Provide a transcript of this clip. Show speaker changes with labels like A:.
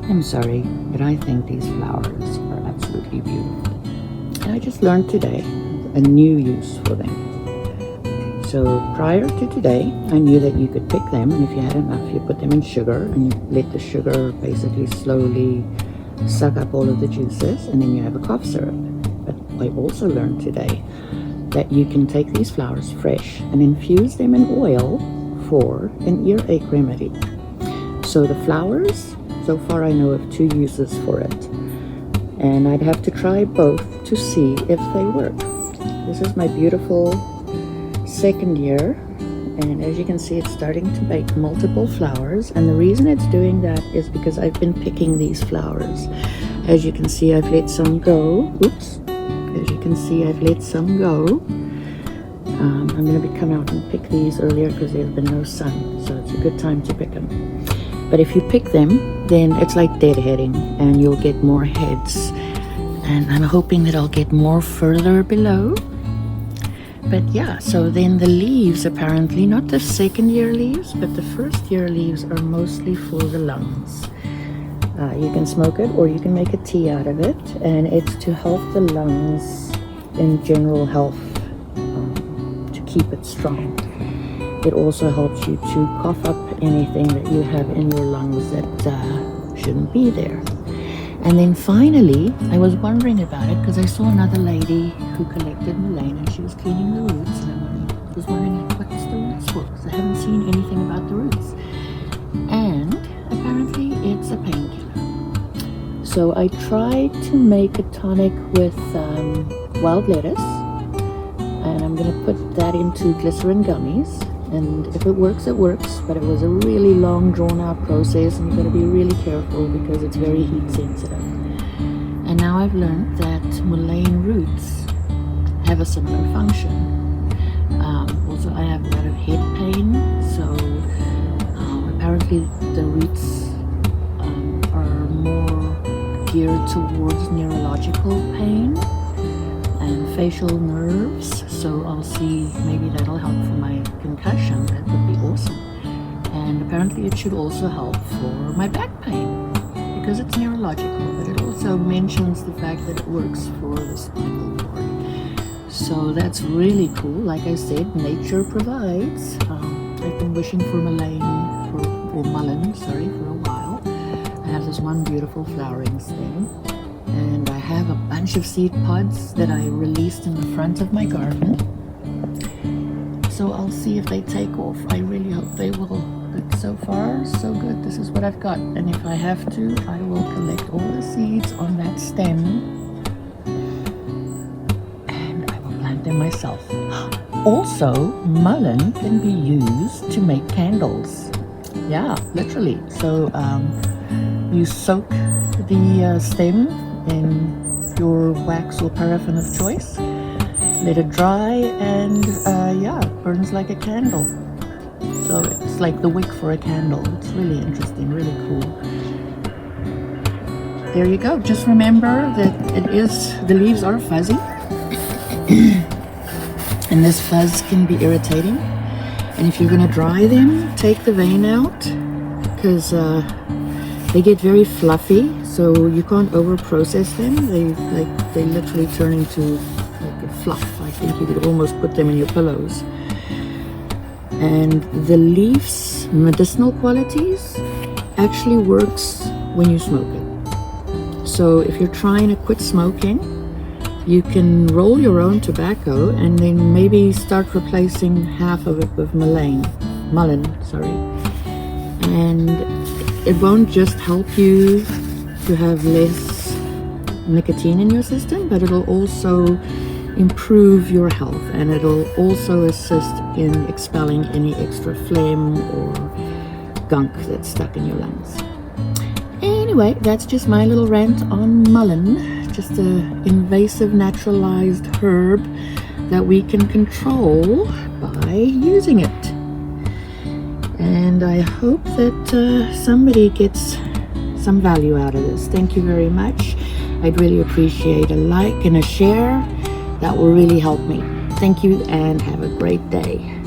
A: I'm sorry, but I think these flowers are absolutely beautiful. And I just learned today a new use for them. So prior to today, I knew that you could pick them, and if you had enough, you put them in sugar, and you let the sugar basically slowly suck up all of the juices, and then you have a cough syrup. But I also learned today that you can take these flowers fresh and infuse them in oil for an earache remedy. So the flowers, so far I know of 2 uses for it, and I'd have to try both to see if they work. This is my beautiful second year, and as you can see, it's starting to make multiple flowers, and the reason it's doing that is because I've been picking these flowers. As you can see, I've let some go. Oops. As you can see, I've let some go. I'm going to come out and pick these earlier because there's been no sun, so it's a good time to pick them. But if you pick them, then it's like deadheading, and you'll get more heads, and I'm hoping that I'll get more further below. But yeah, so then the leaves, apparently, not the second year leaves, but the first year leaves are mostly for the lungs. You can smoke it or you can make a tea out of it, and it's to help the lungs in general health, to keep it strong. It also helps you to cough up anything that you have in your lungs that shouldn't be there. And then finally, I was wondering about it because I saw another lady who collected mullein, and she was cleaning the roots, and I was wondering, like, what's the roots for? Because I haven't seen anything about the roots. And apparently it's a painkiller. So I tried to make a tonic with wild lettuce, and I'm going to put that into glycerin gummies. And if it works, it works, but it was a really long, drawn-out process, and you've got to be really careful because it's very heat-sensitive. And now I've learned that mullein roots have a similar function. Also, I have a lot of head pain, so apparently the roots are more geared towards neurological pain and facial nerves, so I'll see, maybe that'll help for my concussion. That would be awesome. And apparently it should also help for my back pain because it's neurological, but it also mentions the fact that it works for the spinal cord. So that's really cool. Like I said, nature provides. I've been wishing for mullein, or mullein, sorry, for a while. I have this one beautiful flowering stem, and I have a bunch of seed pods that I released in the front of my garden. So I'll see if they take off. I really hope they will. But so far, so good. This is what I've got. And if I have to, I will collect all the seeds on that stem, and I will plant them myself. Also, mullein can be used to make candles. Yeah, literally. So you soak the stem in your wax or paraffin of choice, let it dry, and yeah, it burns like a candle. So it's like the wick for a candle. It's really interesting, really cool. There you go. Just remember that the leaves are fuzzy and this fuzz can be irritating. And if you're going to dry them, take the vein out because they get very fluffy, so you can't over process them. They literally turn into like a fluff. I think you could almost put them in your pillows. And the leaf's medicinal qualities actually works when you smoke it. So if you're trying to quit smoking, you can roll your own tobacco and then maybe start replacing half of it with mullein, and it won't just help you to have less nicotine in your system, but it'll also improve your health, and it'll also assist in expelling any extra phlegm or gunk that's stuck in your lungs. Anyway, that's just my little rant on mullein, just an invasive naturalized herb that we can control by using it. And I hope that somebody gets some value out of this. Thank you very much. I'd really appreciate a like and a share. That will really help me. Thank you and have a great day.